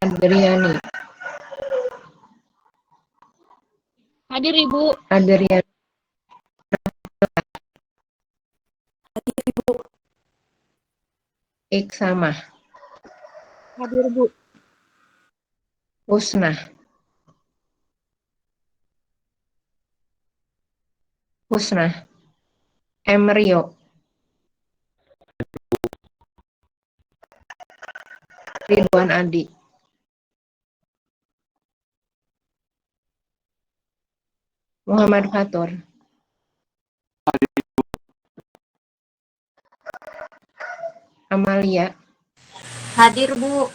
Adriani. Hadir Ibu. Adriani. Hadir Ibu. Iksamah. Hadir Bu. Husnah. Husnah. Emrio. Ridwan Adi. Muhammad Fatur. Amalia. Hadir Bu.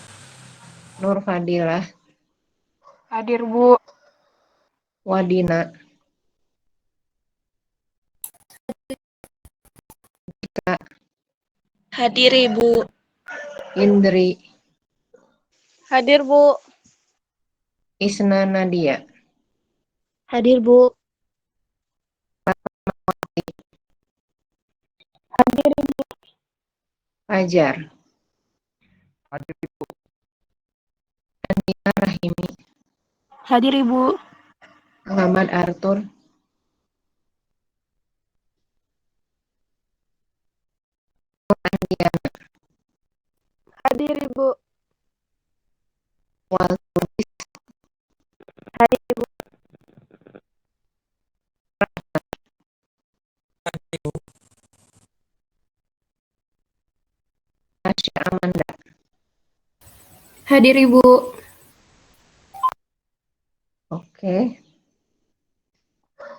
Nur Fadilah. Hadir Bu. Wadina. Dika. Hadir Ibu. Indri. Hadir Bu. Isna Nadia. Hadir Bu. Hadir Ibu. Fajar. Hadir Ibu. Andina Rahimi. Hadir Ibu. Muhammad Arthur. Andiana. Hadir Ibu. Walturis. Hadir Ibu. Tasya Amanda. Hadir Ibu. Oke.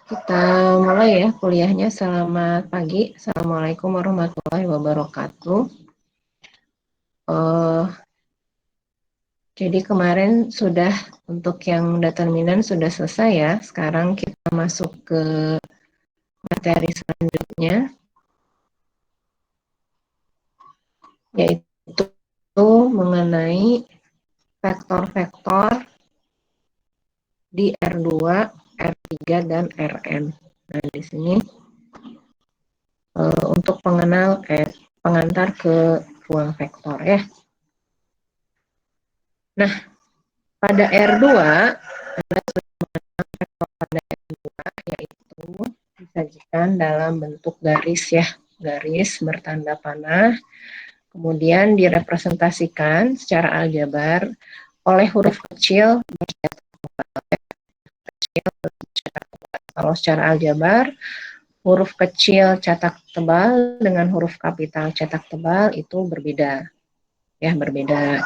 Kita mulai ya kuliahnya. Selamat pagi. Assalamualaikum warahmatullahi wabarakatuh. Jadi kemarin sudah untuk yang determinan sudah selesai ya. Sekarang kita masuk ke materi selanjutnya, yaitu mengenai vektor-vektor di R2, R3, dan Rn. Nah, di sini untuk pengantar ke ruang vektor ya. Nah, pada R2, Anda sudah mengenal vektor pada R2, yaitu disajikan dalam bentuk garis ya, garis bertanda panah, kemudian direpresentasikan secara aljabar oleh huruf kecil bercetak tebal. Kalau secara aljabar, huruf kecil cetak tebal dengan huruf kapital cetak tebal itu berbeda, ya berbeda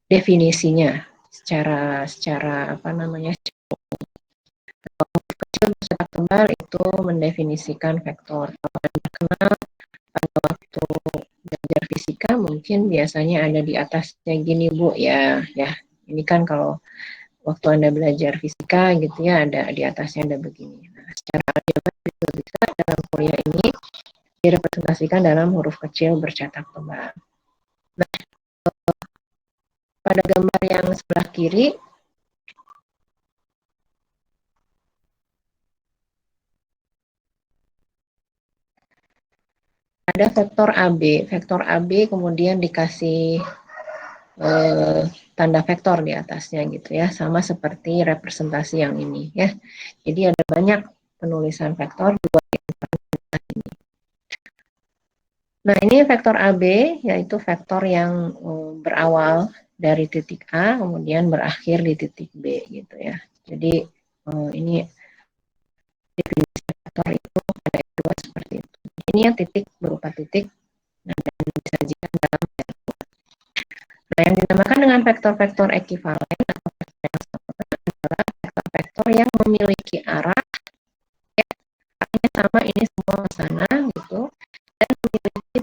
definisinya secara apa namanya, huruf kecil cetak tebal itu mendefinisikan vektor. Kalau Anda kenal pada waktu belajar fisika mungkin biasanya ada di atasnya gini Bu ya, ini kan kalau waktu Anda belajar fisika gitu ya, ada di atasnya ada begini. Nah, secara aljabar itu bisa dalam kuliah ini direpresentasikan dalam huruf kecil bercetak tebal. Nah, pada gambar yang sebelah kiri ada vektor AB. Vektor AB kemudian dikasih tanda vektor di atasnya gitu ya, sama seperti representasi yang ini ya. Jadi ada banyak penulisan vektor di ini. Nah, ini vektor AB, yaitu vektor yang berawal dari titik A, kemudian berakhir di titik B, gitu ya. Jadi, ini definisi vektor itu ada dua seperti itu. Ini yang titik berupa titik, dan disajikan dalam vektor. Nah, yang dinamakan dengan vektor-vektor ekivalen atau vektor yang sama adalah vektor-vektor yang memiliki arah, ya, arahnya sama, ini semua ke sana, gitu, dan memiliki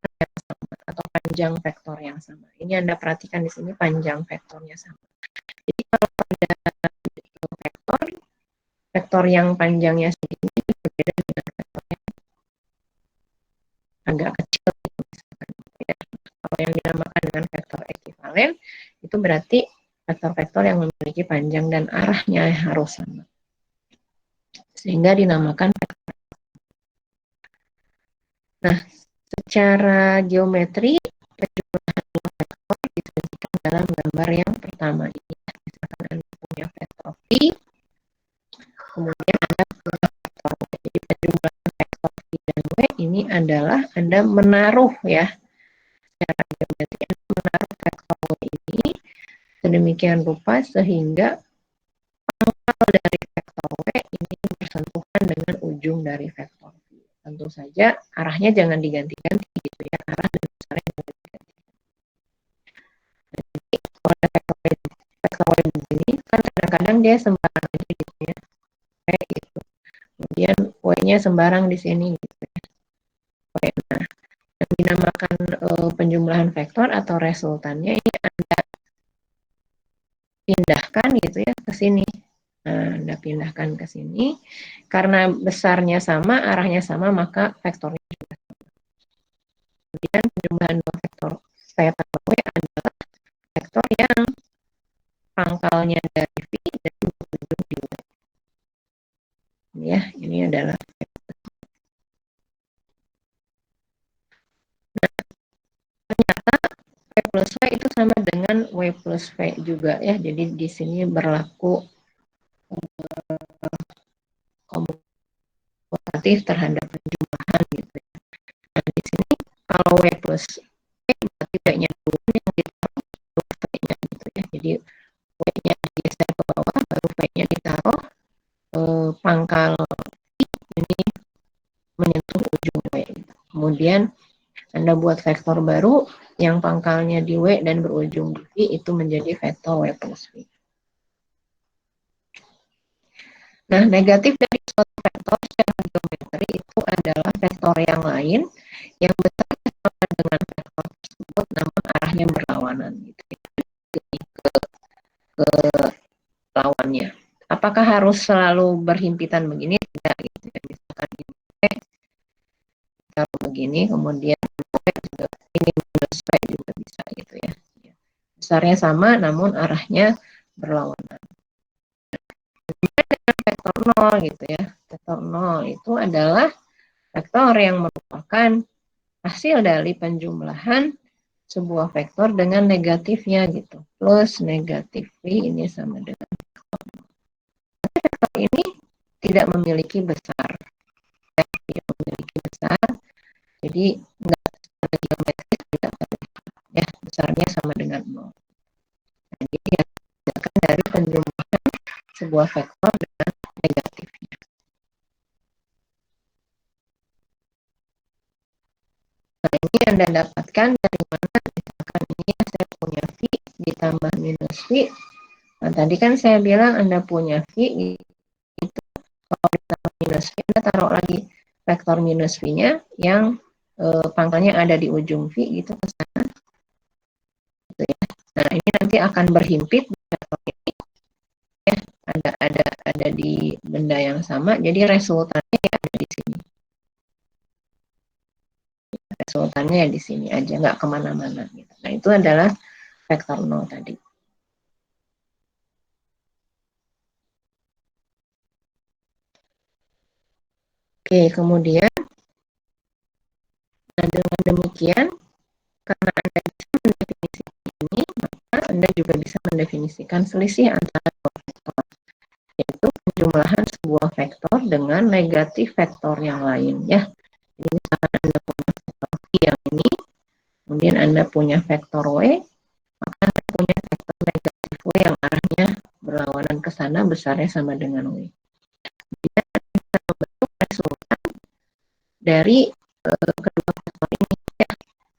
yang sama atau panjang vektor yang sama. Ini Anda perhatikan di sini panjang vektornya sama. Jadi kalau ada vektor yang panjangnya segini berbeda dengan vektor yang agak kecil. Ya. Kalau yang dinamakan dengan vektor ekivalen itu berarti vektor-vektor yang memiliki panjang dan arahnya harus sama. Sehingga dinamakan vektor. Nah, secara geometri, penjumlahan dalam gambar yang pertama ini. Misalkan Anda punya vektor V, kemudian Anda punya vektor W. Jadi penjumlahan vektor V dan W ini adalah Anda menaruh ya, secara geometri Anda menaruh vektor W ini sedemikian rupa sehingga pangkal dari vektor W ini bersentuhan dengan ujung dari vektor V. Tentu saja arahnya jangan diganti-ganti gitu ya, arah dan besarnya jangan diganti. Jadi kalau ada vektor Y begini kan kadang-kadang dia sembarang aja gitu ya, kayak gitu. Kemudian Y-nya sembarang di sini gitu ya. Nah, yang dinamakan penjumlahan vektor atau resultannya ini Anda pindahkan gitu ya ke sini. Nah, Anda pindahkan ke sini. Karena besarnya sama, arahnya sama, maka vektornya juga sama. Kemudian penjumlahan dua vektor θ dan W adalah vektor yang pangkalnya dari V dan berujung di W. Ya, ini adalah ternyata W plus V itu sama dengan W plus V juga ya. Jadi di sini berlaku komutatif terhadap penjumlahan gitu ya. Nah, di sini kalau W plus V berarti V-nya dulu yang ditaruh V-nya gitu ya. Jadi W-nya digeser ke bawah baru V-nya ditaruh, pangkal ini menyentuh ujung W. Kemudian Anda buat vektor baru yang pangkalnya di W dan berujung di V, itu menjadi vektor W plus V. Nah, negatif dari suatu vektor secara geometri itu adalah vektor yang lain yang besarnya sama dengan vektor tersebut namun arahnya berlawanan gitu ya, ke lawannya. Apakah harus selalu berhimpitan begini? Tidak gitu ya. Misalkan ini taruh begini, kemudian juga ini minus V juga bisa gitu ya. Besarnya sama namun arahnya berlawanan. Vektor 0 gitu ya. Vektor 0 itu adalah vektor yang merupakan hasil dari penjumlahan sebuah vektor dengan negatifnya gitu. Plus negatif V ini sama dengan vektor 0. Vektor ini tidak memiliki besar. Tidak memiliki besar. Jadi enggak secara geometris tidak terlihat. Ya, besarnya sama dengan 0. Nah, jadi yang dibedakan dari penjumlahan sebuah vektor dengan negatifnya. Nah, ini Anda dapatkan dari mana? Misalkan ini saya punya V ditambah minus V. Nah, tadi kan saya bilang Anda punya V itu kalau ditambah minus V, Anda taruh lagi vektor minus V-nya yang pangkalnya ada di ujung V gitu ke sana. Gitu ya. Nah, ini nanti akan berhimpit vektor ini ya, ada di benda yang sama. Jadi resultannya ya ada di sini. Resultannya ya di sini aja, nggak kemana-mana. Gitu. Nah, itu adalah vektor 0 tadi. Oke, kemudian nah dengan demikian, karena Anda bisa mendefinisikan ini, maka Anda juga bisa mendefinisikan selisih antara dua vektor, yaitu penjumlahan sebuah vektor dengan negatif vektor yang lain. Ya, jadi misalkan Anda punya vektor V yang ini, kemudian Anda punya vektor W, maka Anda punya vektor negatif W yang arahnya berlawanan ke sana, besarnya sama dengan W. Jadi Anda bisa membentuk resultan dari kedua vektor ini ya.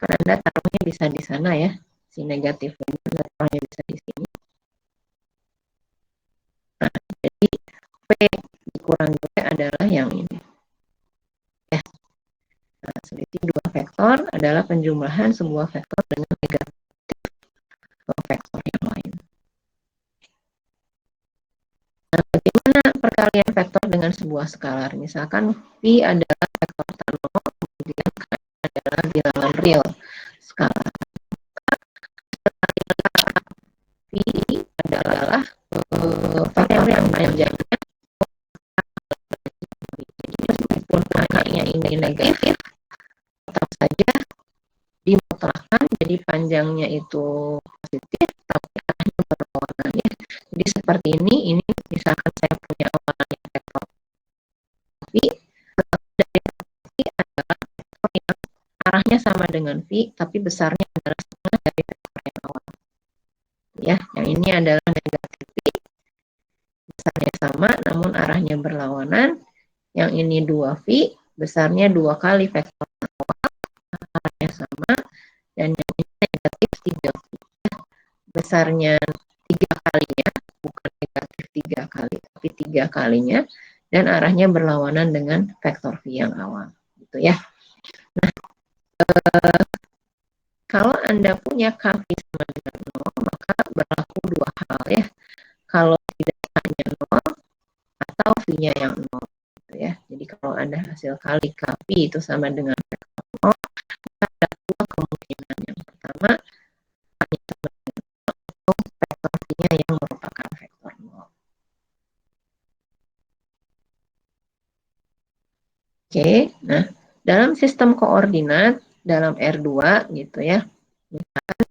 Kan Anda taruhnya bisa di sana ya, si negatif ini Anda taruhnya bisa di sini. Nah, jadi P dikurangi W adalah yang ini. Ya. Nah, selisih dua vektor adalah penjumlahan sebuah vektor dengan negatif vektor yang lain. Nah, bagaimana perkalian vektor dengan sebuah skalar? Misalkan V adalah vektor tanol, kemudian K adalah bilangan real skalar. V adalah vektor yang panjangnya, meskipun K-nya ini negatif, tetap saja dimutlakkan, jadi panjangnya itu positif, tetap Jadi seperti ini misalkan saya punya awalnya vektor V, dari V adalah vektor yang arahnya sama dengan V, tapi besarnya adalah setengah dari vektor yang awal. Ya, yang ini adalah negatif V, besarnya sama, namun arahnya berlawanan. Yang ini 2V, besarnya 2 kali vektor awal, arahnya sama, dan yang ini negatif 3V. Besarnya 3 kalinya, bukan negatif 3 kali, tapi 3 kalinya, dan arahnya berlawanan dengan vektor V yang awal. Gitu ya. Nah, kalau Anda punya KV sama dengan 0, maka berlaku dua hal ya. Kalau tidak hanya 0, atau V-nya yang 0. Gitu ya. Jadi kalau ada hasil kali KV itu sama dengan vektor 0, maka ada dua kemungkinan. Yang pertama, hanya sama dengan 0, atau vektor V-nya yang merupakan vektor 0. Oke, nah dalam sistem koordinat, dalam R2 gitu ya, misalkan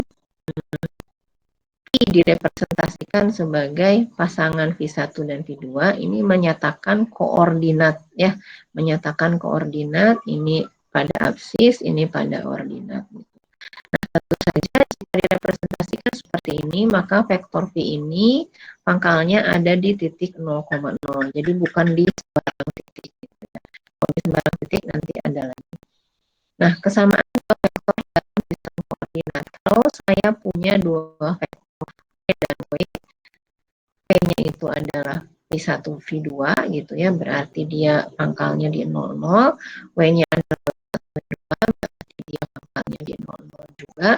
V direpresentasikan sebagai pasangan V1 dan V2, ini menyatakan koordinat ya, menyatakan koordinat ini pada absis, ini pada ordinat. Nah, tentu saja jika direpresentasikan seperti ini, maka vektor V ini pangkalnya ada di titik 0,0. Jadi bukan di sembarang titik. Kalau di sembarang titik nanti ada lagi. Nah, kesamaan dua vektor dalam sistem koordinat. Kalau saya punya dua vektor V dan W, V-nya itu adalah V1, V2 gitu ya, berarti dia pangkalnya di 00, W-nya adalah berarti dia pangkalnya di 00 juga.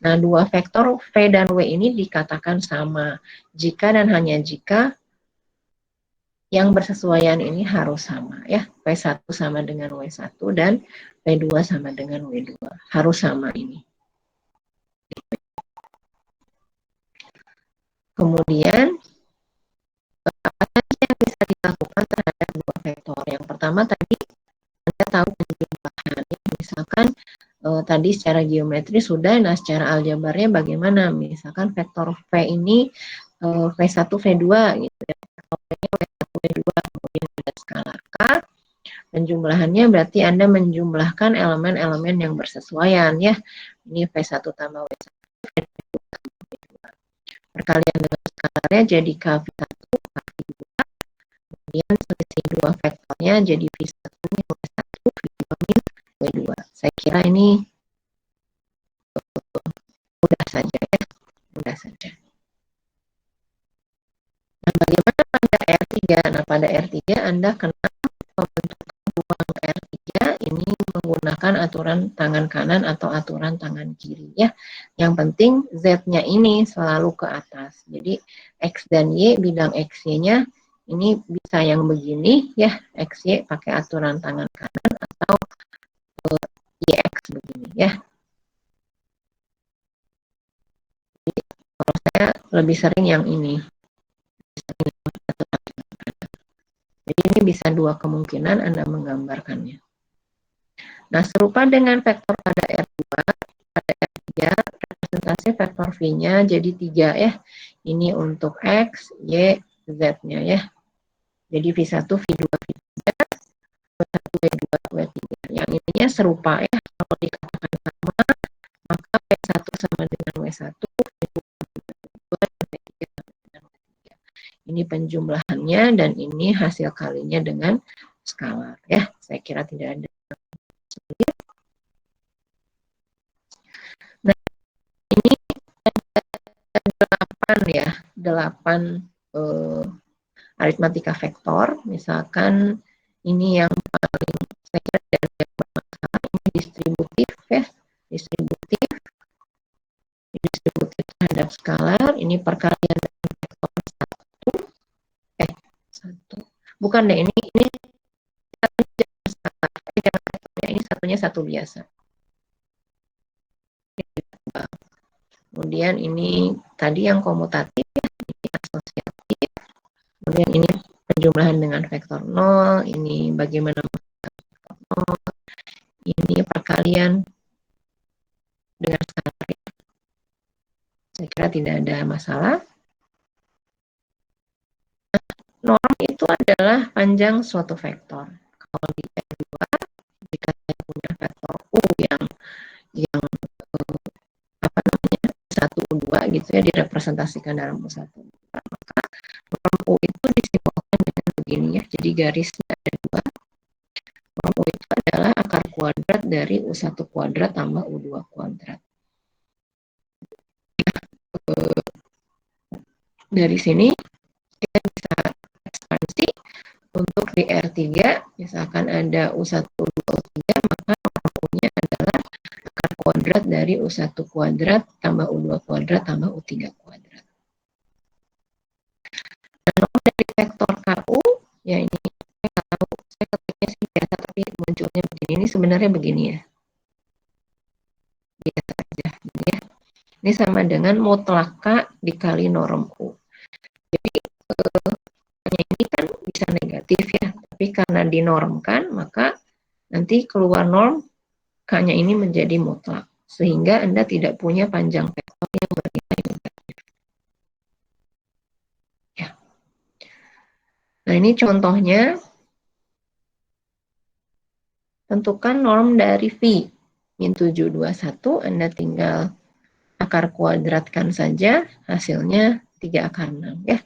Nah, dua vektor V dan W ini dikatakan sama jika dan hanya jika yang bersesuaian ini harus sama ya. V1 sama dengan W1 dan V2 sama dengan W2. Harus sama ini. Kemudian apa saja yang bisa dilakukan terhadap dua vektor? Yang pertama tadi Anda tahu penjumlahan. Misalkan tadi secara geometri sudah, nah secara aljabarnya bagaimana? Misalkan vektor V ini V1, V2 gitu ya. Vektor V-nya V1, V2, kemudian ada skalar K. Penjumlahannya berarti Anda menjumlahkan elemen-elemen yang bersesuaian ya. Ini V1 tambah W1, V2 tambah W2. Perkalian dengan skalarnya jadi KV1, KV2. Kemudian selisih dua vektornya jadi V1 min W1, V2 min W2. Saya kira ini mudah saja ya. Mudah saja. Nah, bagaimana pada R3? Nah, pada R3 Anda kenal pembentukan ruang R3 ini menggunakan aturan tangan kanan atau aturan tangan kiri ya. Yang penting Z-nya ini selalu ke atas. Jadi X dan Y, bidang XY-nya ini bisa yang begini ya, XY pakai aturan tangan kanan atau YX begini ya. Jadi, kalau saya lebih sering yang ini. Jadi ini bisa dua kemungkinan Anda menggambarkannya. Nah, serupa dengan vektor pada R2, pada R3, representasi vektor V-nya jadi 3 ya. Ini untuk X, Y, Z-nya ya. Jadi V1, V2, V3, W1, W2, W3. Yang ininya serupa ya. Kalau dikatakan sama, maka V1 sama dengan W1, V2 sama dengan W2, dan V3 sama dengan W3. Ini penjumlahannya dan ini hasil kalinya dengan skalar ya. Saya kira tidak ada sulit. Nah, ini ada 8 aritmatika vektor. Misalkan ini yang paling saya kira tidak ada masalah, ini distributif ya, distributif terhadap skalar. Ini perkalian dengan vektor 1, bukan deh, ini ini satunya satu biasa. Kemudian ini tadi yang komutatif ya, ini asosiatif. Kemudian ini penjumlahan dengan vektor 0, ini bagaimana vektor 0, ini perkalian dengan skalar. Saya kira tidak ada masalah. norm itu adalah panjang suatu vektor. Kalau di R2, jika saya punya vektor U yang apa namanya U1 U2 gitu ya, direpresentasikan dalam U1 maka norm U itu disimbolkan dengan begini ya. Jadi garisnya ada dua. Norm U itu adalah akar kuadrat dari U1 kuadrat tambah U2 kuadrat. Dari sini kita bisa ekspansi untuk di R3, misalkan ada U1, U2, U3, maka norm U-nya adalah akar kuadrat dari U1 kuadrat tambah U2 kuadrat tambah U3 kuadrat. Nah, norm dari vektor KU, ya ini saya nggak tahu, saya ketiknya sih biasa, tapi munculnya begini. Ini sebenarnya begini ya. Biasa aja, gitu ya. Ini sama dengan mutlaka dikali norm U. Jadi, ini kan bisa negatif ya, tapi karena dinormkan, maka nanti keluar norm K-nya ini menjadi mutlak, sehingga Anda tidak punya panjang vektor yang bernilai negatif. Ya. Nah, ini contohnya. Tentukan norm dari V. Min 721, Anda tinggal akar kuadratkan saja, hasilnya 3 akar 6. Ya.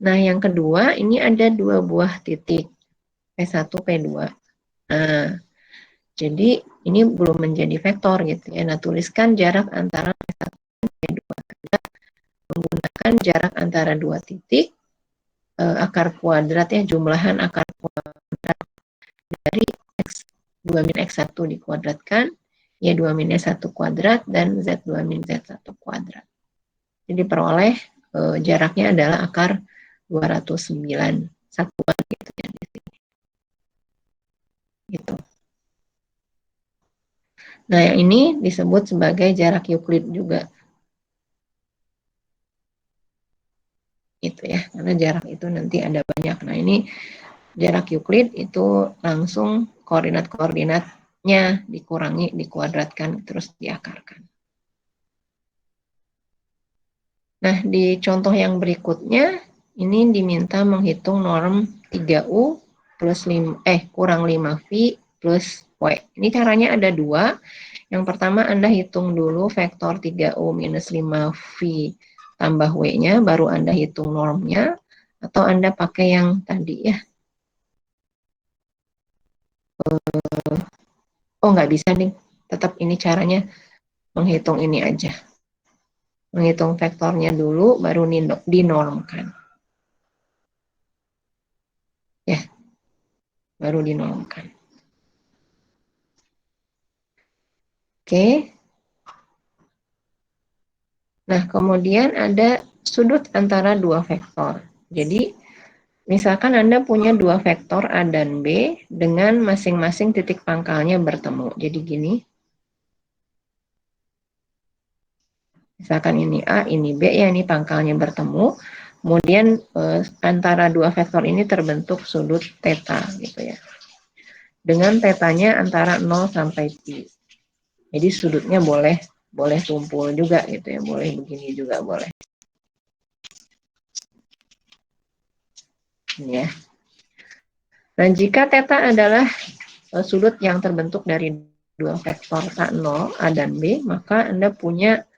Nah, yang kedua, ini ada dua buah titik, P1, P2. Nah, jadi ini belum menjadi vektor gitu ya. Nah, tuliskan jarak antara P1 dan P2. Anda menggunakan jarak antara dua titik, akar kuadrat ya, jumlahan akar kuadrat dari X 2 min X1 dikuadratkan, Y2 min Y1 kuadrat, dan Z2 min Z1 kuadrat. Jadi peroleh jaraknya adalah akar 209 satuan gitu ya di sini. Gitu. Nah, yang ini disebut sebagai jarak Euclid juga. Itu ya, karena jarak itu nanti ada banyak. Nah, ini jarak Euclid itu langsung koordinat-koordinatnya dikurangi, dikuadratkan, terus diakarkan. Nah, di contoh yang berikutnya, ini diminta menghitung norm 3U plus kurang 5V plus W. Ini caranya ada dua. Yang pertama, Anda hitung dulu vektor 3U minus 5V tambah W-nya, baru Anda hitung normnya, atau Anda pakai yang tadi ya. Oh, nggak bisa nih. Tetap ini caranya menghitung ini aja. Menghitung vektornya dulu, baru dinormkan. Ya, baru dinormkan. Oke. Nah, kemudian ada sudut antara dua vektor. Jadi, misalkan Anda punya dua vektor A dan B dengan masing-masing titik pangkalnya bertemu. Jadi gini. Misalkan ini A, ini B, ya ini pangkalnya bertemu. Kemudian antara dua vektor ini terbentuk sudut theta gitu ya. Dengan tetanya antara 0 sampai pi. Jadi sudutnya boleh tumpul juga gitu ya, boleh begini juga boleh. Ini ya. Nah, jika theta adalah sudut yang terbentuk dari dua vektor K0 A dan B, maka Anda punya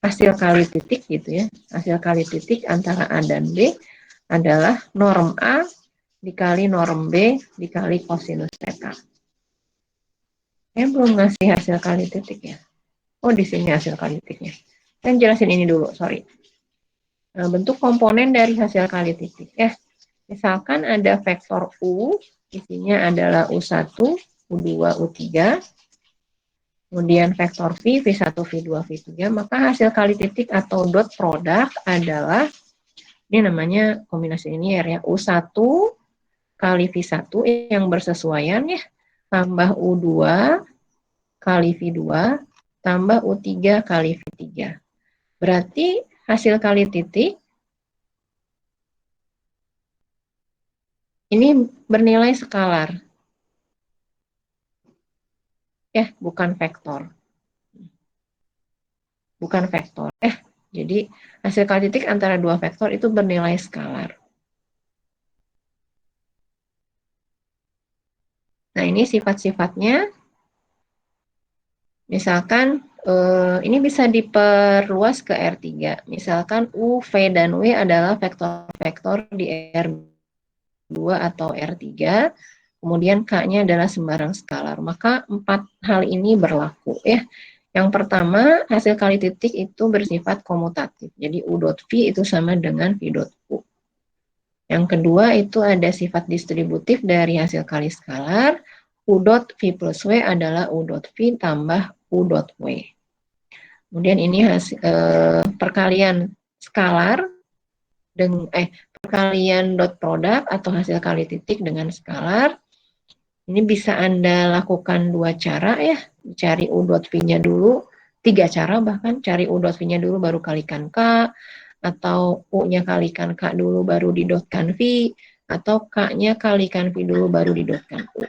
hasil kali titik gitu ya. Hasil kali titik antara A dan B adalah norm A dikali norm B dikali kosinus theta. Saya belum ngasih hasil kali titik ya. Oh, di sini hasil kali titiknya. Saya jelasin ini dulu, sorry. Nah, bentuk komponen dari hasil kali titik ya. Misalkan ada vektor U, isinya adalah U1, U2, U3, kemudian vektor V, V1, V2, V3, maka hasil kali titik atau dot product adalah, ini namanya kombinasi linear ya, U1 kali V1 yang bersesuaian ya, tambah U2 kali V2, tambah U3 kali V3. Berarti hasil kali titik ini bernilai skalar. Ya, bukan vektor. Bukan vektor. Jadi hasil kali titik antara dua vektor itu bernilai skalar. Nah, ini sifat-sifatnya. Misalkan ini bisa diperluas ke R3. Misalkan U, V, dan W adalah vektor-vektor di R2 atau R3. Kemudian K-nya adalah sembarang skalar. Maka 4 hal ini berlaku ya. Yang pertama, hasil kali titik itu bersifat komutatif. Jadi U dot V itu sama dengan V dot U. Yang kedua itu ada sifat distributif dari hasil kali skalar. U dot V plus W adalah U dot V tambah U dot W. Kemudian ini hasil perkalian skalar dengan perkalian dot produk atau hasil kali titik dengan skalar. Ini bisa Anda lakukan dua cara ya. Cari U dot V-nya dulu, 3 cara bahkan. Cari U dot V-nya dulu baru kalikan K, atau U-nya kalikan K dulu baru didotkan V, atau K-nya kalikan V dulu baru didotkan U.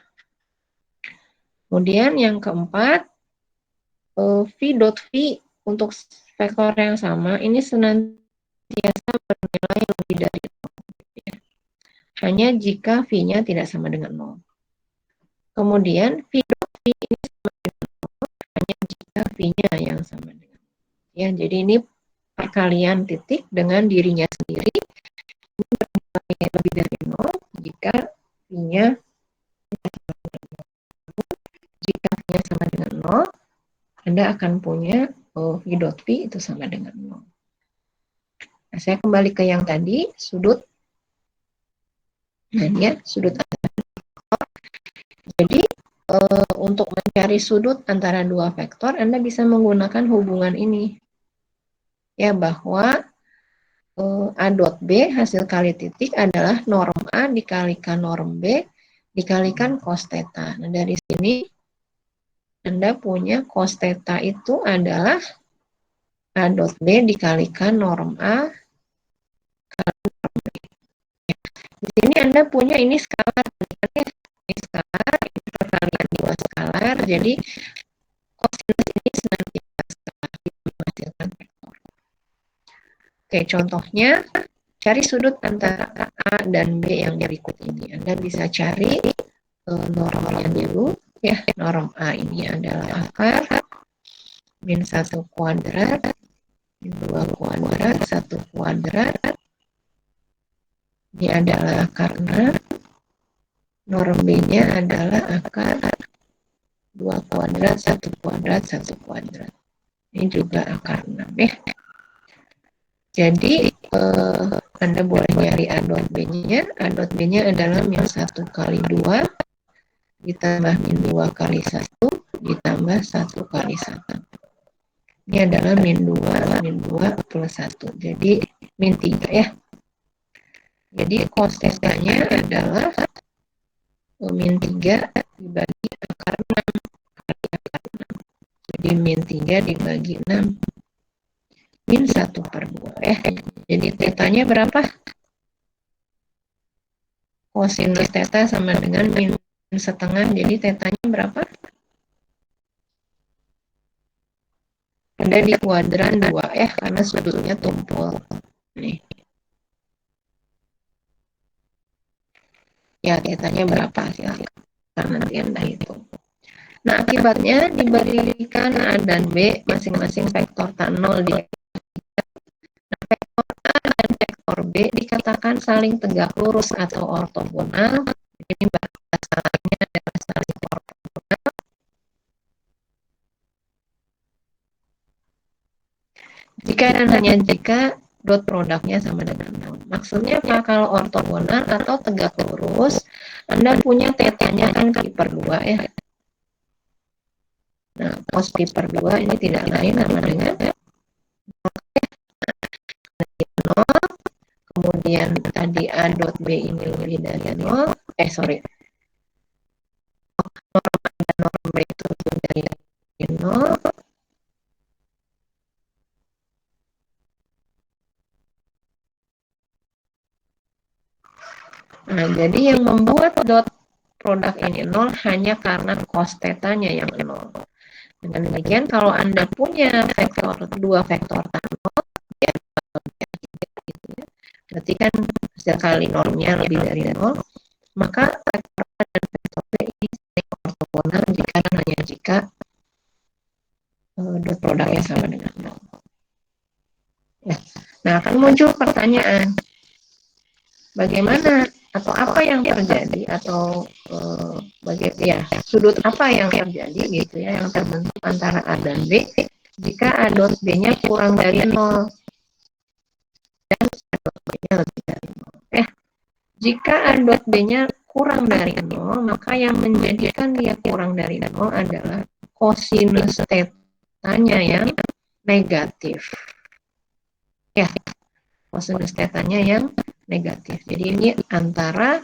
Kemudian yang keempat, V dot V untuk vektor yang sama ini senantiasa bernilai lebih dari 0. Hanya jika V-nya tidak sama dengan 0. Kemudian V dot V ini sama dengan 0 hanya jika V-nya yang sama dengan 0. Ya, jadi ini perkalian titik dengan dirinya sendiri ini bernilai lebih dari 0 jika V-nya sama dengan 0, Anda akan punya V dot V itu sama dengan 0. Nah, saya kembali ke yang tadi, sudut. Nah, ya, sudut antara vektor. Jadi, untuk mencari sudut antara dua vektor, Anda bisa menggunakan hubungan ini. Ya, bahwa A dot B hasil kali titik adalah norm A dikalikan norm B dikalikan cos theta. Nah, dari sini Anda punya cos theta itu adalah A dot B dikalikan norm A kali norm B. Di sini Anda punya ini skalar. Ini skalar, ini perkalian dua skalar. Jadi, kosinus ini senantiasa skalar menghasilkan vektor. Oke, contohnya, cari sudut antara A dan B yang berikut ini. Anda bisa cari normnya dulu. Ya, norm A ini adalah akar min 1 kuadrat, min 2 kuadrat, 1 kuadrat. Ini adalah akar 6. Norm B-nya adalah akar 2 kuadrat, 1 kuadrat, 1 kuadrat. Ini juga akar 6 ya. Jadi, Anda boleh nyari A dot B-nya. A dot B-nya adalah min 1 kali 2 ditambah min 2 kali 1 ditambah 1 kali 1. Ini adalah min 2 plus 1. Jadi min 3 ya. Jadi cos theta-nya adalah min 3 dibagi akar 6 kali akar 6. Jadi min 3 dibagi 6. Min 1/2 ya. Jadi theta-nya berapa? Kosinus theta sama dengan min setengah, jadi theta-nya berapa? Ada di kuadran 2 ya, karena sudutnya tumpul. Nih. Ya, theta-nya berapa? Silahkan nanti Anda hitung. Nah, akibatnya diberikan A dan B masing-masing vektor tan 0 di vektor A dan vektor B dikatakan saling tegak lurus atau ortogonal. Ini bahasa lainnya adalah saling ortogonal. Jika dan hanya jika dot produknya sama dengan 0. Maksudnya apa? Kalau ortogonal atau tegak lurus, Anda punya theta-nya kan pi/2 ya. Nah, cos pi/2 ini tidak lain sama dengan 0. Kemudian tadi A dot B ini lebih dari 0. Norm B itu lebih dari 0. Nah, jadi yang membuat dot produk ini 0 hanya karena cos theta-nya yang 0. Dengan demikian, kalau Anda punya vektor, dua vektor tan 0, ya, Berarti kan sekali normnya lebih dari 0, maka vektor A dan vektor B ini saling ortogonal jika hanya jika dot produknya sama dengan 0. Ya. Nah, akan muncul pertanyaan, bagaimana atau apa yang terjadi atau sudut apa yang terjadi gitu ya yang terbentuk antara A dan B jika A dot B-nya kurang dari 0 dan A dot B-nya lebih dari 0. Jika A dot B-nya kurang dari 0, maka yang menjadikan dia kurang dari 0 adalah kosinus tetanya yang negatif. Ya, kosinus tetanya yang negatif. Jadi ini antara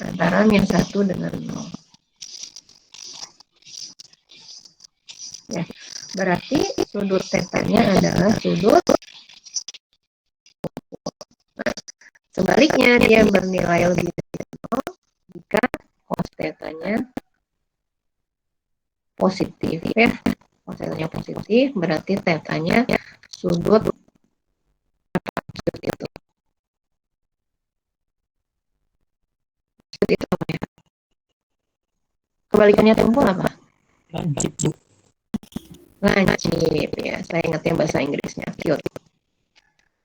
antara min 1 dengan 0. Ya, berarti sudut tetanya adalah sudut. Sebaliknya dia bernilai lebih dari 0 jika cos tetanya positif ya. Cos tetanya positif berarti tetanya sudut itu. Kebalikannya tumpul apa? Lancip, Bu. Lancip ya. Saya ingatnya bahasa Inggrisnya cute.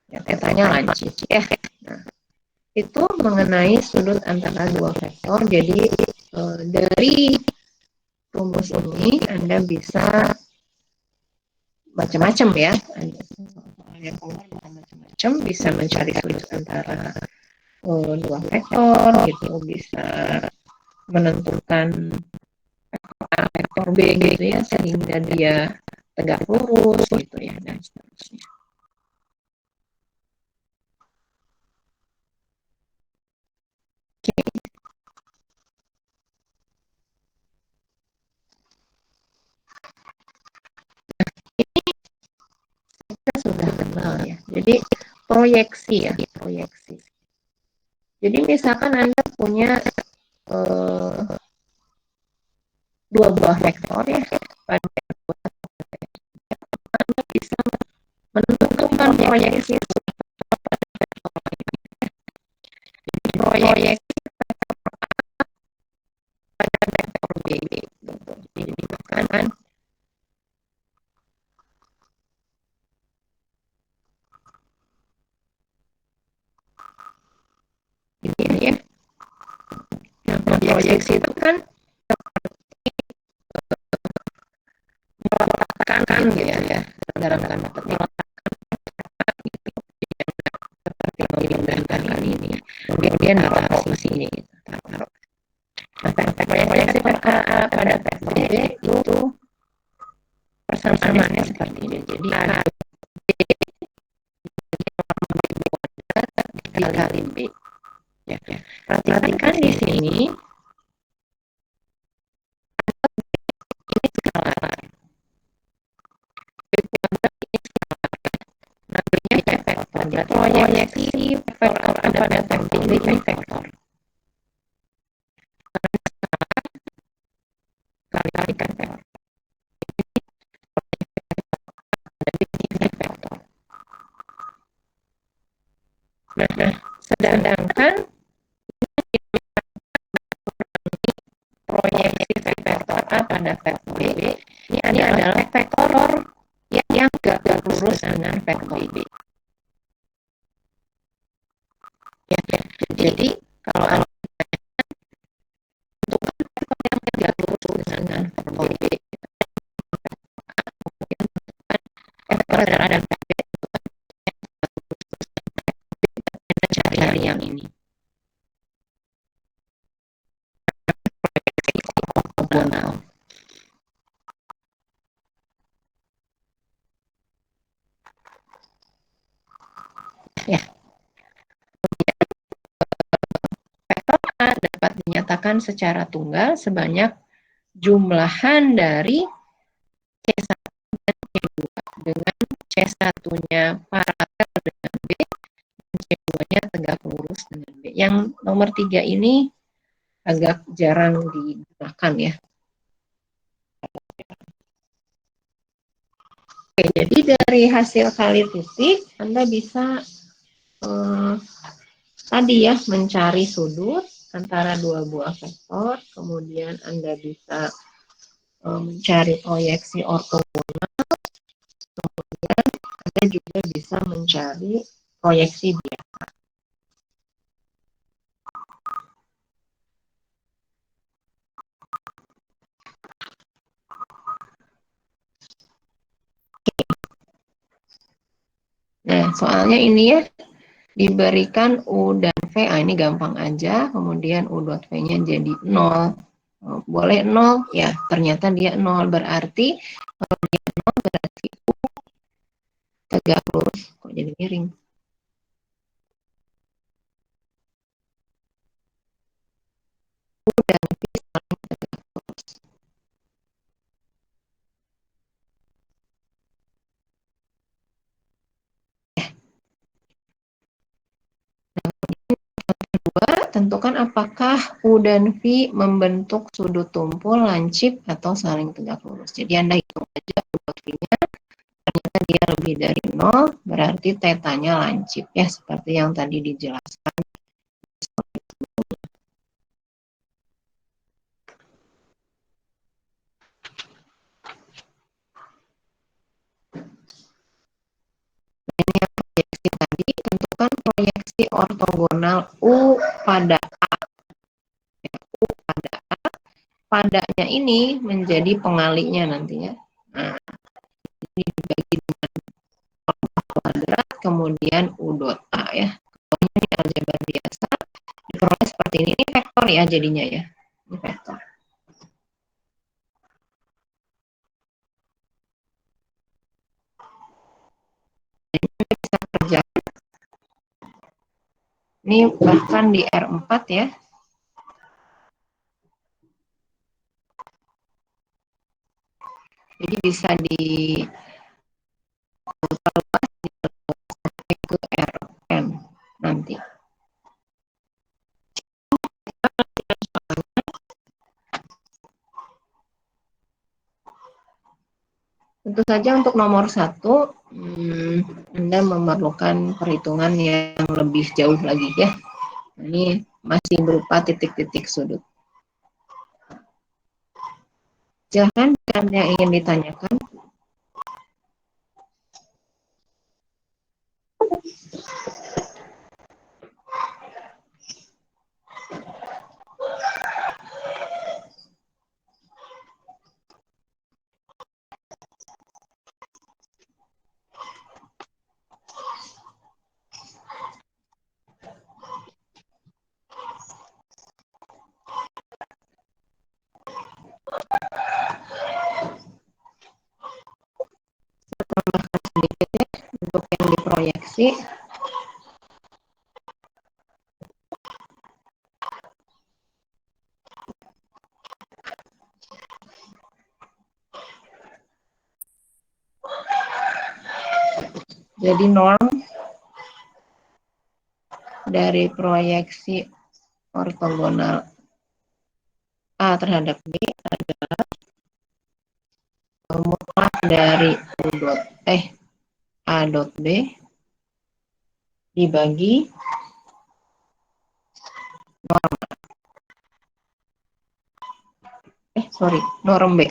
Ya, tetanya lancip ya. Nah, itu mengenai sudut antara dua vektor. Jadi dari rumus ini Anda bisa macam-macam ya. Macam-macam bisa mencari sudut antara dua vektor gitu, bisa menentukan vektor A, vektor B gitu ya, sehingga dia tegak lurus gitu ya, dan seterusnya. Ini kita sudah kenal ya. Jadi proyeksi ya, proyeksi. Jadi misalkan Anda punya dua buah vektor ya, pada Anda bisa menentukan proyeksi proyeksi pada vektor B gitu. Jadi misalkan ini ya. Nah, proyeksi itu kan meletakkan gitu ya, dalam tanda petik gitu, seperti menggambarkan kali ini. Kemudian ditaruh di sini gitu. Taruh. Nah, proyeksi pada vektor B itu persamaannya seperti ini. Jadi A dikali B. Ya. Perhatikan di sini ini skala. Namanya vektor. Proyeksi vektor pada vektor B ini vektor. Kalikan vektor. Nah, sedangkan proyeksi vektor A pada vektor B ini adalah vektor yang gak lurus dengan vektor B. Ya. Jadi kalau Anda tentukan vektor yang gak lurus dengan vektor B, vektor A dan vektor B, Anda cari yang ini. Ortogonal. Ya. Vektor A dapat dinyatakan secara tunggal sebanyak jumlahan dari C1 dan C2 dengan C1-nya paralel dengan B dan C2-nya tegak lurus dengan B. Yang nomor 3 ini agak jarang digunakan ya. jadi dari hasil kali titik Anda bisa tadi ya mencari sudut antara dua buah vektor, kemudian Anda bisa mencari proyeksi ortogonal, kemudian Anda juga bisa mencari proyeksi biasa. Nah, soalnya ini ya diberikan U dan V, ini gampang aja, kemudian U dot V-nya jadi 0. Boleh 0? Ya, ternyata dia 0. Berarti kalau dia 0 berarti U tegak lurus. Kok jadi miring? U dan V saling tegak lurus. Kedua, tentukan apakah U dan V membentuk sudut tumpul, lancip, atau saling tegak lurus. Jadi Anda hitung aja U dot V-nya, ternyata dia lebih dari 0, berarti tetanya lancip. Ya, seperti yang tadi dijelaskan. Proyeksi tadi, tentukan proyeksi ortogonal U pada A. Ya, U pada A, padanya ini menjadi pengalinya nantinya. Nah, ini dibagi dengan kuadrat, kemudian U dot A ya. Ini aljabar biasa, diperoleh seperti ini. Ini vektor ya jadinya ya. Ini vektor. Ini bisa kerja. Ini bahkan di R4 ya. Jadi bisa di itu RN nanti. Tentu saja untuk nomor 1, Anda memerlukan perhitungan yang lebih jauh lagi ya. Ini masih berupa titik-titik sudut. Silahkan ada yang ingin ditanyakan. Sedikit ya untuk yang diproyeksi. Jadi norm dari proyeksi ortogonal A terhadap B adalah mutlak dari A dot B dibagi norm B.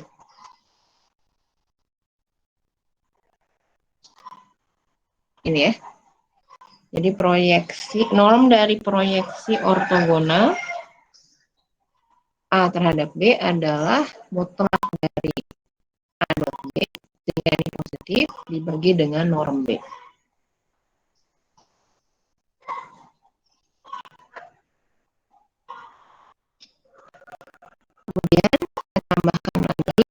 Ini ya. Jadi norm dari proyeksi ortogonal A terhadap B adalah mutlak dari A dot B, sehingga ini positif, dibagi dengan norm B. Kemudian kita tambahkan lagi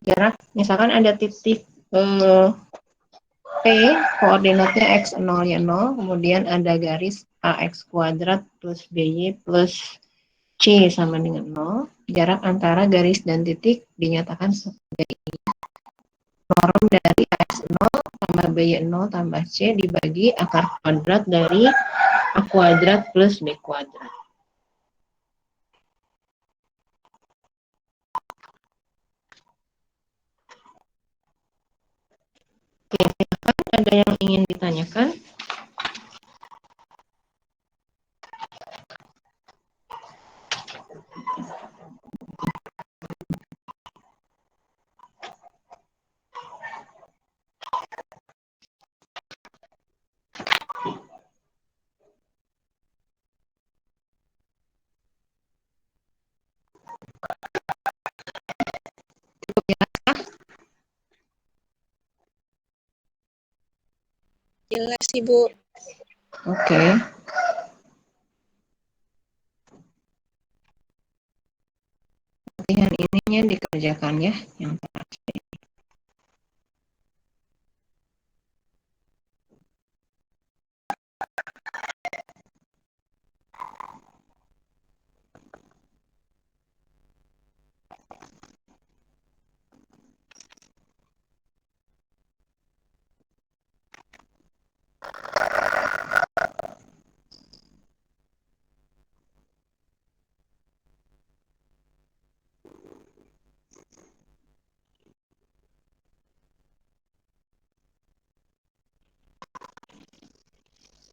jarak, misalkan ada titik P, koordinatnya X 0 ya 0, kemudian ada garis AX kuadrat plus BY plus C sama dengan 0, jarak antara garis dan titik dinyatakan sebagai norm dari AX 0 tambah BY 0 tambah C dibagi akar kuadrat dari A kuadrat plus B kuadrat. Oke, silakan ada yang ingin ditanyakan? Jelas, Ibu. Oke. Latihan ininya dikerjakan ya, yang terakhir.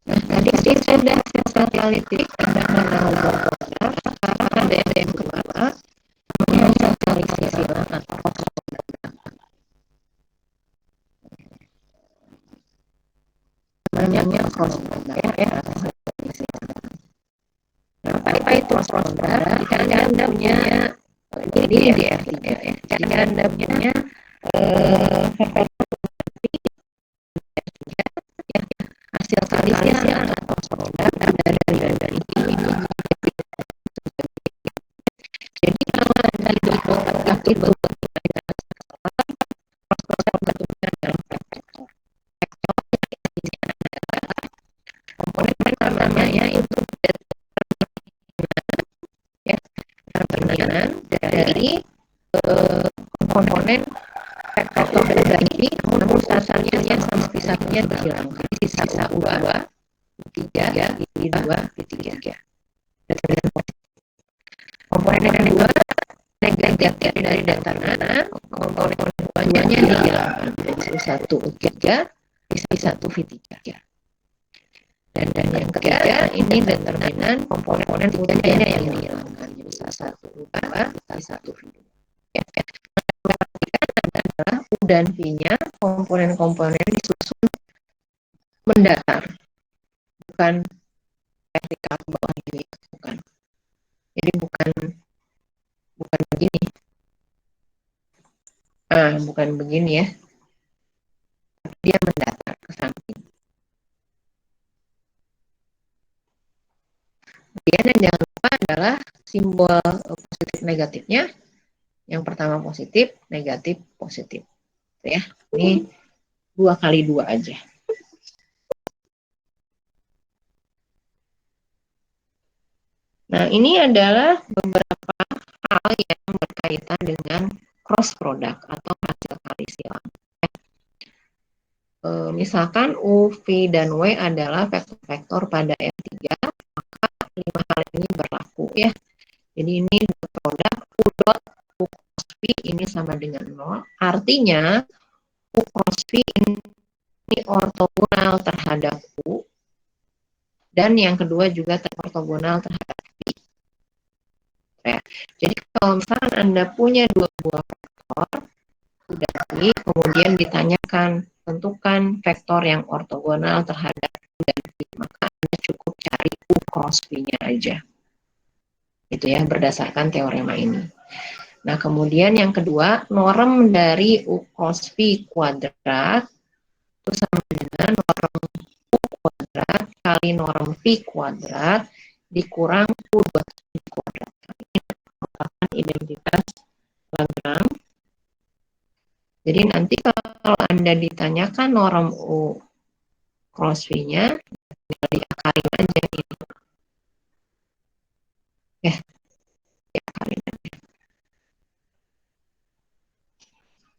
Nah, tadi sih sudah sosiality ada mengenal produk, sekarang ada yang kedua, namanya sosialisasi atau namanya cross product ya. Nah, apa itu cross product? Jika Anda punya ini di F3 ya, jika Anda punya hasil analisis atau cross product dari ini. Jadi kalau Anda itu produk itu komponen namanya itu ya perbandingan dari komponen vektor ini, namun sasarnya sama pisahnya dihilangkan, sisa U2 3 I2 I3. Komponen yang kedua negatif dari data mana, komponen keduanya dihilangkan, jadi U1 U3 I1 V3. Dan yang ketiga ini determinan komponen U3-nya yang dihilangkan, jadi satu U2 I1 V2. Adalah U dan V-nya komponen-komponen disusun mendatar, bukan vertikal ke bawah ini, bukan. Jadi bukan begini. Bukan begini ya. Dia mendatar ke samping. Kemudian yang jangan lupa adalah simbol positif negatifnya. Yang pertama positif, negatif, positif. Ya, ini 2x2 aja. Nah, ini adalah beberapa hal yang berkaitan dengan cross product atau hasil kali silang. Misalkan U, V, dan W adalah vektor-vektor pada R3, maka 5 hal ini berlaku ya. Jadi ini produk U dot U cross V ini sama dengan 0. Artinya U cross V ini ortogonal terhadap U, dan yang kedua juga ortogonal terhadap V. Ya. Jadi kalau misalkan Anda punya dua buah vektor, dari kemudian ditanyakan tentukan vektor yang ortogonal terhadap U dan V, maka Anda cukup cari U cross V-nya aja. Itu ya, berdasarkan teorema ini. Nah, kemudian yang kedua, norm dari U cross V kuadrat itu sama dengan norm U kuadrat kali norm V kuadrat dikurang U dot V kuadrat. Ini merupakan identitas Lagrange. Jadi nanti kalau Anda ditanyakan norm U cross V-nya, tinggal diakalin aja ini. Ya, diakalin aja.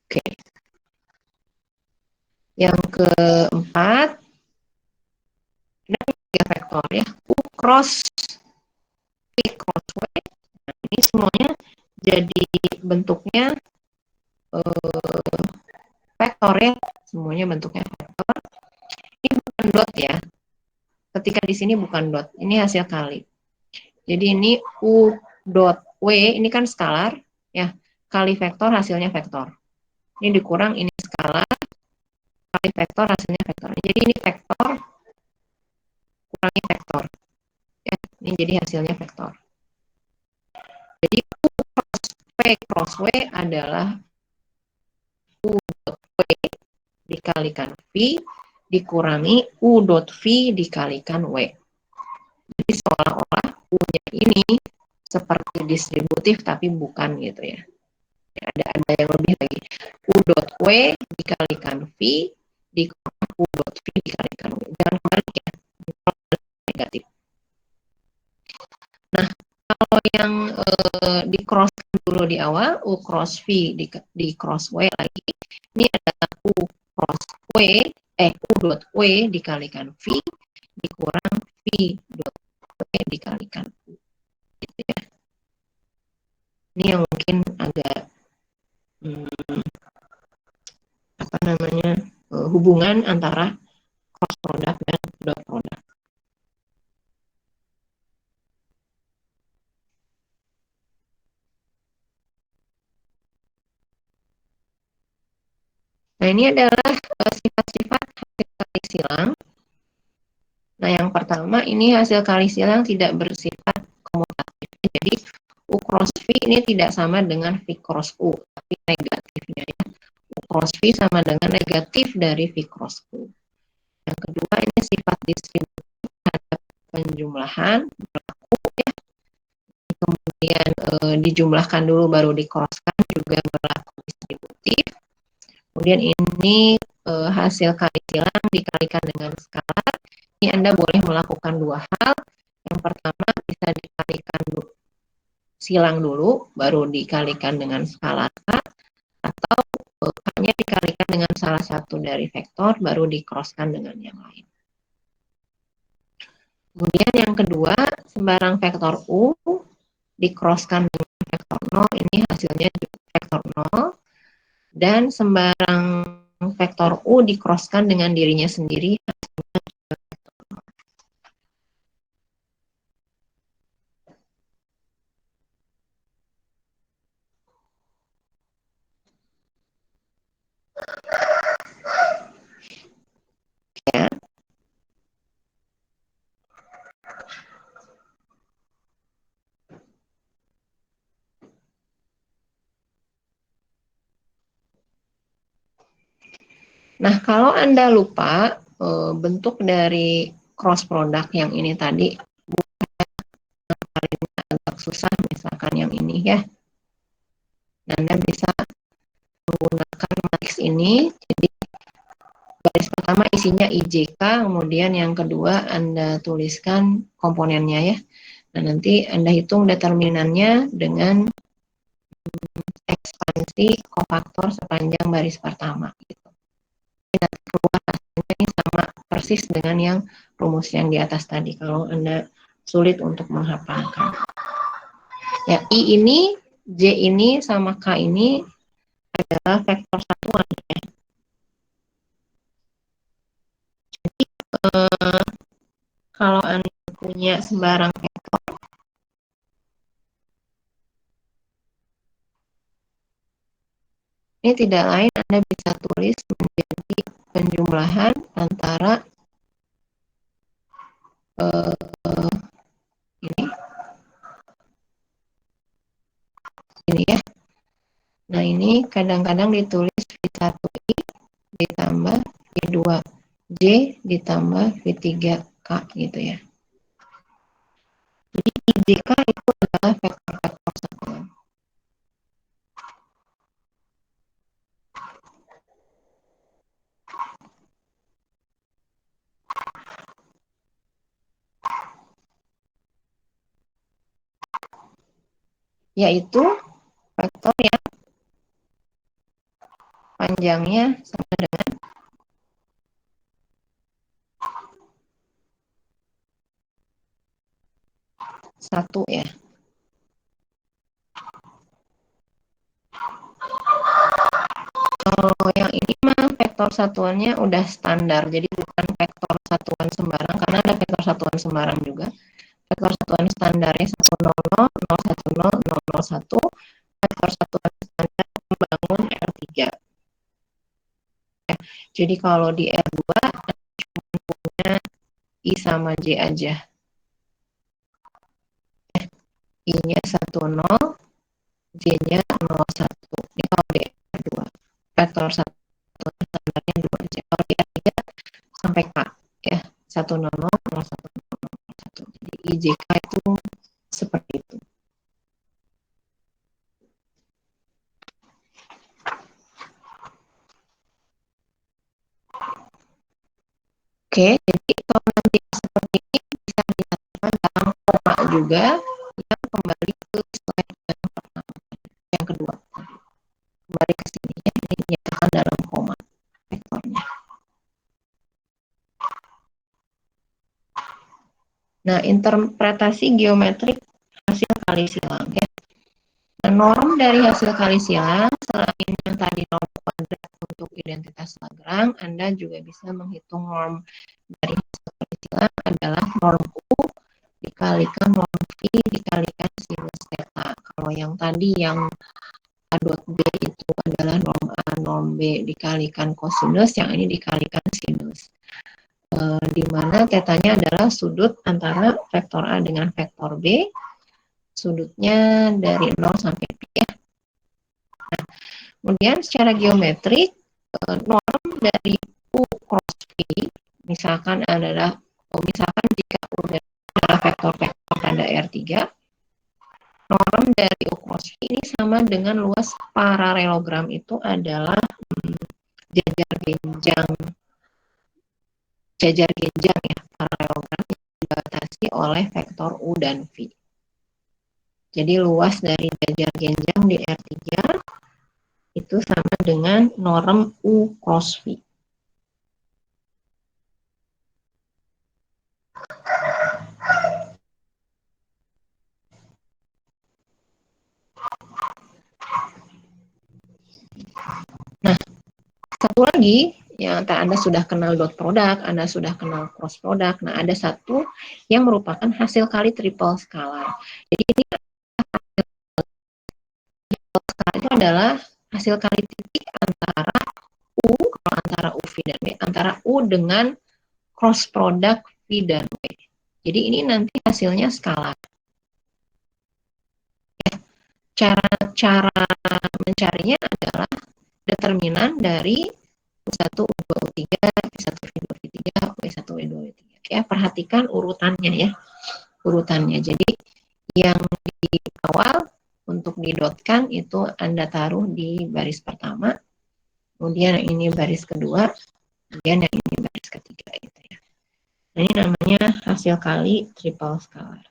Oke. Yang keempat, ada 3 vektor ya. U cross V cross W. Nah, ini semuanya jadi bentuknya vektor ya. Semuanya bentuknya vektor. Ini bukan dot ya. Ketika di sini bukan dot. Ini hasil kali. Jadi ini U dot W, ini kan skalar ya. Kali vektor hasilnya vektor. Ini dikurang ini skalar, kali vektor hasilnya vektor. Jadi ini vektor kurangi vektor. Ya, ini jadi hasilnya vektor. Jadi U cross V cross W adalah U dot W dikalikan V dikurangi U dot V dikalikan W. Jadi seolah-olah U-nya ini seperti distributif tapi bukan gitu ya. Ada yang lebih lagi. U dot W dikalikan V dikurangi U dot V dikalikan W. Jangan kebalik ya. Negatif. Nah, kalau yang di cross dulu di awal, U cross V di cross W lagi. Ini adalah U cross W, U dot W dikalikan V dikurang V dot W dikalikan U. Gitu ya. Ini yang mungkin agak apa namanya hubungan antara cross product dan dot product. Nah, ini adalah sifat-sifat hasil kali silang. Nah, yang pertama ini hasil kali silang tidak bersifat komutatif. Jadi U cross V ini tidak sama dengan V cross U, tapi negatifnya ya. U cross V sama dengan negatif dari V cross U. Yang kedua ini sifat distributif terhadap penjumlahan berlaku ya. Kemudian dijumlahkan dulu baru dikroskan juga berlaku distributif. Kemudian ini hasil kali silang dikalikan dengan skalar. Ini Anda boleh melakukan dua hal. Yang pertama bisa dikalikan silang dulu, baru dikalikan dengan skalar K, atau K-nya dikalikan dengan salah satu dari vektor, baru dikroskan dengan yang lain. Kemudian yang kedua, sembarang vektor U dikroskan dengan vektor 0, ini hasilnya juga vektor 0. Dan sembarang vektor U dikroskan dengan dirinya sendiri, hasilnya juga vektor 0. Ya. Nah, kalau Anda lupa bentuk dari cross product yang ini tadi, agak susah misalkan yang ini ya. Anda bisa menggunakan matriks ini. Jadi baris pertama isinya IJK, kemudian yang kedua Anda tuliskan komponennya ya. Nah, nanti Anda hitung determinannya dengan ekspansi kofaktor sepanjang baris pertama. Gitu. Nanti keluar hasilnya ini sama persis dengan yang rumus yang di atas tadi. Kalau Anda sulit untuk menghafalkan. Ya, I ini, J ini, sama K ini adalah vektor satuan ya. Jadi kalau Anda punya sembarang vektor, ini tidak lain Anda bisa tulis menjadi penjumlahan antara ini ya. Nah, ini kadang-kadang ditulis V1I ditambah V2J ditambah V3K gitu ya. Jadi IJK itu adalah vektor-vektor satuan. yaitu vektor yang panjangnya sama dengan 1 ya. Kalau yang ini mah vektor satuannya udah standar, jadi bukan vektor satuan sembarang, karena ada vektor satuan sembarang juga. Vektor satuan standarnya 100, 010, 001, vektor satuan standar membangun R3. Ya, jadi kalau di R2 cuma punya I sama J aja. I-nya 10, J-nya 01. Ini kalau di R2. Vektor satuan standarnya 2 aja. Kalau di R3 sampai K ya, 100, 01, 01. Jadi IJK itu seperti itu. Oke, jadi kalau nanti seperti ini bisa dinyatakan dalam koma juga, yang kembali ke slide yang pertama, yang kedua. Kembali ke sini ya, ini dinyatakan dalam koma vektornya. Nah, interpretasi geometrik hasil kali silang ya. Nah, norm dari hasil kali silang selain yang tadi norm kuadrat untuk identitas Lagrange, Anda juga bisa menghitung norm dari hasil kali silang adalah norm U dikalikan norm V dikalikan sinus theta. Kalau yang tadi yang A dot B itu adalah norm A, norm B dikalikan kosinus, yang ini dikalikan sinus. Di mana tetanya adalah sudut antara vektor A dengan vektor B, sudutnya dari 0 sampai Pi ya. Nah, kemudian secara geometrik, norm dari U cross V, misalkan jika U adalah vektor-vektor pada R3, norm dari U cross V ini sama dengan luas paralelogram itu adalah jajar genjang ya, paralelogram yang dibatasi oleh vektor U dan V. Jadi luas dari jajar genjang di R3 itu sama dengan norm U cross V. Nah, satu lagi, yang Anda sudah kenal dot product, Anda sudah kenal cross product. Nah, ada satu yang merupakan hasil kali triple scalar. Jadi ini itu adalah hasil kali titik antara U, kalau antara U, V, dan W, antara U dengan cross product V dan W. Jadi ini nanti hasilnya skalar. Cara mencarinya adalah determinan dari U1, U2, U3, V1, V2, V3, W1, W2, W3. Ya, perhatikan urutannya ya. Urutannya. Jadi yang di awal untuk didotkan itu Anda taruh di baris pertama, kemudian ini baris kedua, kemudian yang ini baris ketiga itu ya. Nah, ini namanya hasil kali triple scalar.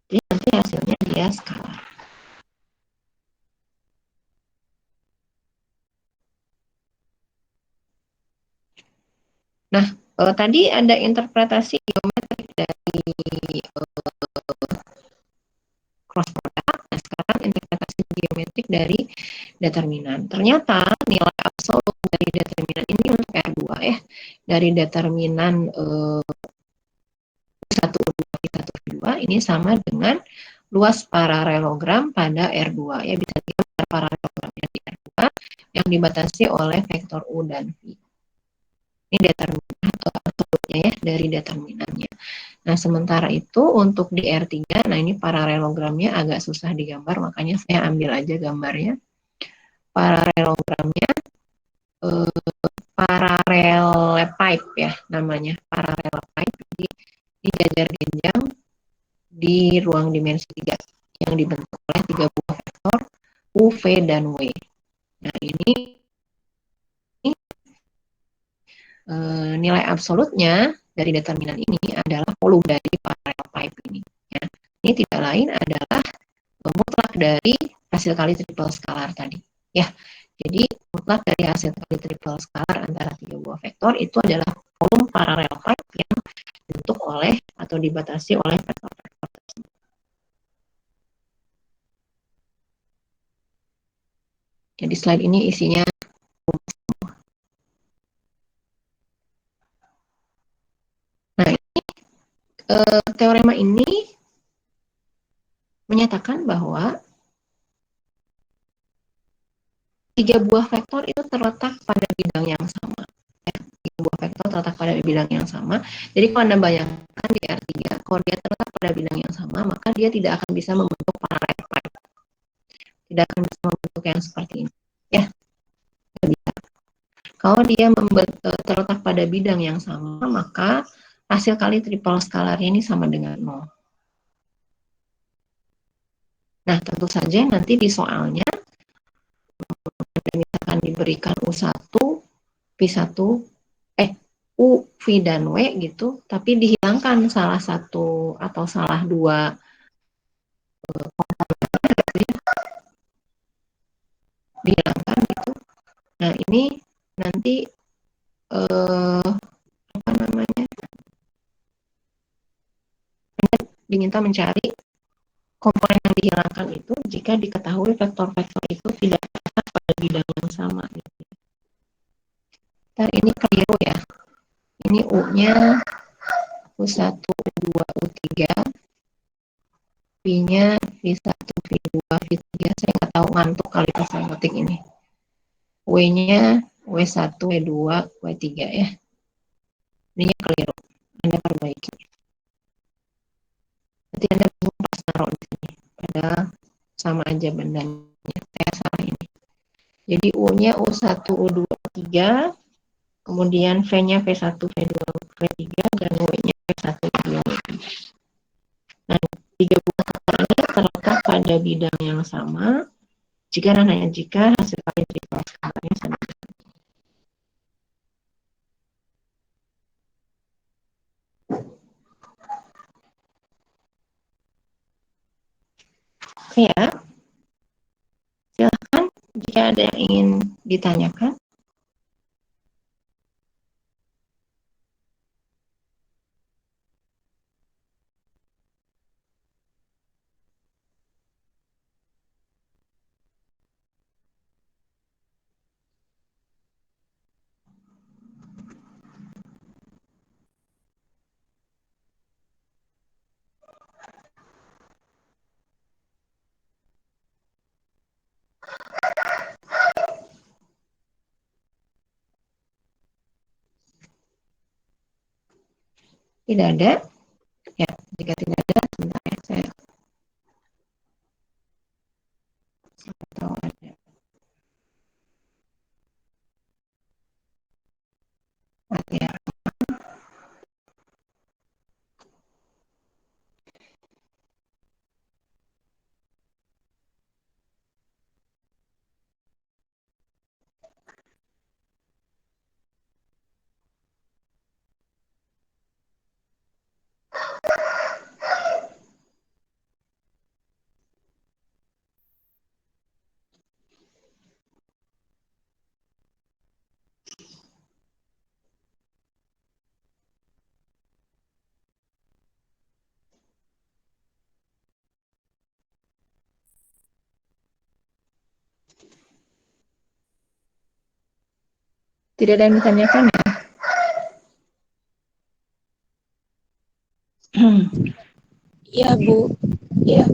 Jadi nanti hasilnya dia scalar. Nah, tadi ada interpretasi geometrik dari cross product. Nah, sekarang interpretasi geometrik dari determinan. Ternyata nilai absolut dari determinan ini untuk R2 ya, dari determinan U1, U2, V1, V2 ini sama dengan luas paralelogram pada R2 ya, bisa digambar paralelogramnya di R2 yang dibatasi oleh vektor U dan V. Ini determinan absolutnya ya dari determinannya. Nah, sementara itu untuk di R3, nah ini paralelogramnya agak susah digambar, makanya saya ambil aja gambarnya. Paralelogramnya parallelepiped ya namanya, parallelepiped. Jadi ini jajar genjang di ruang dimensi 3 yang dibentuk oleh 3 buah vektor U, V, dan W. Nah, ini nilai absolutnya dari determinan ini adalah volume dari parallelepiped ini. Ya. Ini tidak lain adalah mutlak dari hasil kali triple scalar tadi. Ya, jadi mutlak dari hasil kali triple scalar antara tiga buah vektor itu adalah kolom paralel pipe yang dibentuk oleh atau dibatasi oleh vektor-vektor tersebut. Jadi slide ini isinya nah ini teorema ini menyatakan bahwa tiga buah vektor itu terletak pada bidang yang sama. Ya, tiga buah vektor terletak pada bidang yang sama. Jadi kalau Anda bayangkan di R3, kalau dia terletak pada bidang yang sama, maka dia tidak akan bisa membentuk paralel pipe. Tidak akan bisa membentuk yang seperti ini. Ya, tidak bisa. Kalau dia terletak pada bidang yang sama, maka hasil kali triple scalarnya ini sama dengan 0. Nah, tentu saja nanti di soalnya misalkan diberikan U1, V1, U, V, dan W gitu, tapi dihilangkan salah satu atau salah dua dihilangkan gitu. Nah, ini nanti apa namanya? Anda diminta mencari komponen yang dihilangkan itu jika diketahui vektor-vektor itu tidak terletak pada bidang yang sama. Gitu. Ntar ini keliru ya. Ini U-nya U1, U2, U3, V-nya V1, V2, V3. Saya nggak tahu, ngantuk kali pas saya ngetik ini. W-nya W1, W2, W3 ya. Ini keliru. Anda perbaiki. Nanti Anda bingung pas taruh di sini. Padahal sama aja bandanya. Saya salah ini. Jadi U-nya U1, U2, U3, kemudian V-nya V1, V2, V3, dan W-nya V1, V2, V3. Nah, tiga buah vektor ini terletak pada bidang yang sama jika dan hanya jika hasil kali triple scalarnya sama. Ya, silahkan jika ada yang ingin ditanyakan. Tidak ada? Ya, jika tidak ada, sebentar ya, saya tahu ada. Ya. Tidak ada yang ditanyakan ya? Ya, Bu. Ya.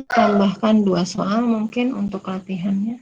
Tambahkan 2 soal mungkin untuk latihannya.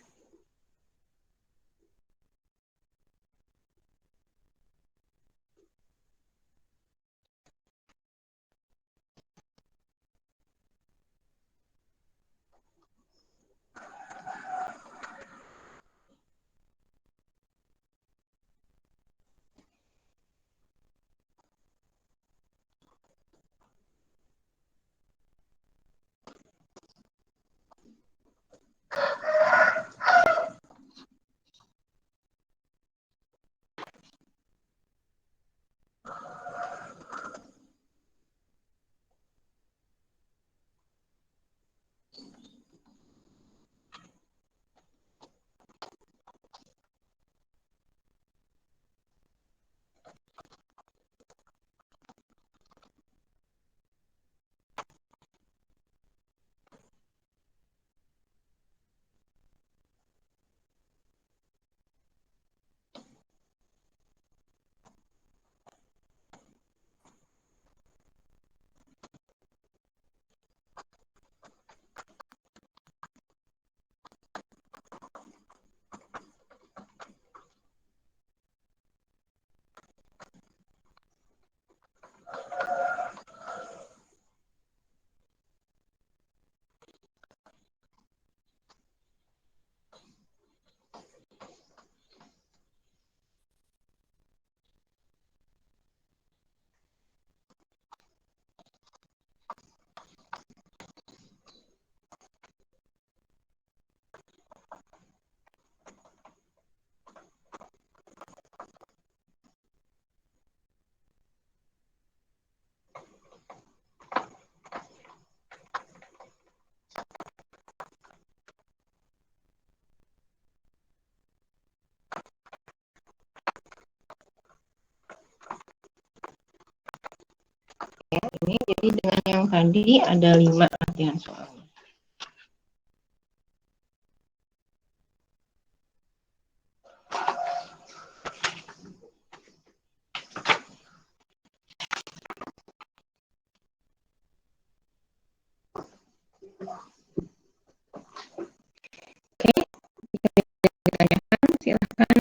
ini. Jadi dengan yang tadi ada 5 latihan soalnya. Oke, jika ditanyakan silakan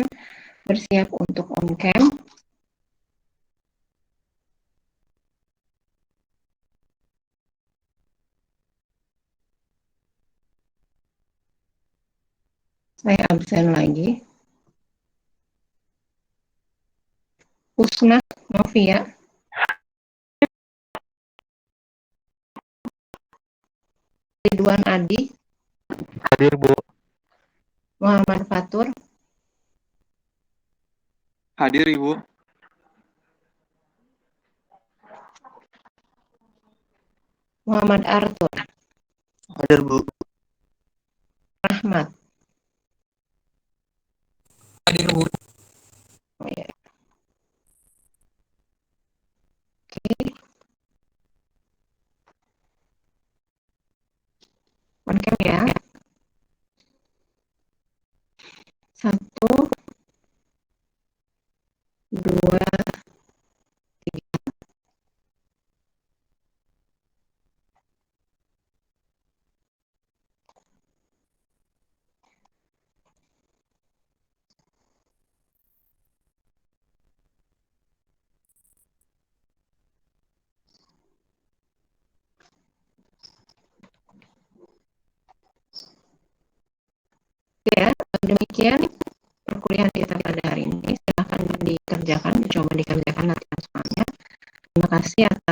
bersiap untuk on cam. Saya absen lagi. Husna Novia. Ridwan Adi. Hadir, Bu. Muhammad Fatur. Hadir, Ibu. Muhammad Arthur. Hadir, Bu. Rahmat. Hadir, Bu. Oh ya. Oke. On cam ya. 1, 2, 3. Ya, demikian perkuliahan kita pada hari ini. Silakan dikerjakan, dicoba dikerjakan latihan soalnya. Terima kasih atas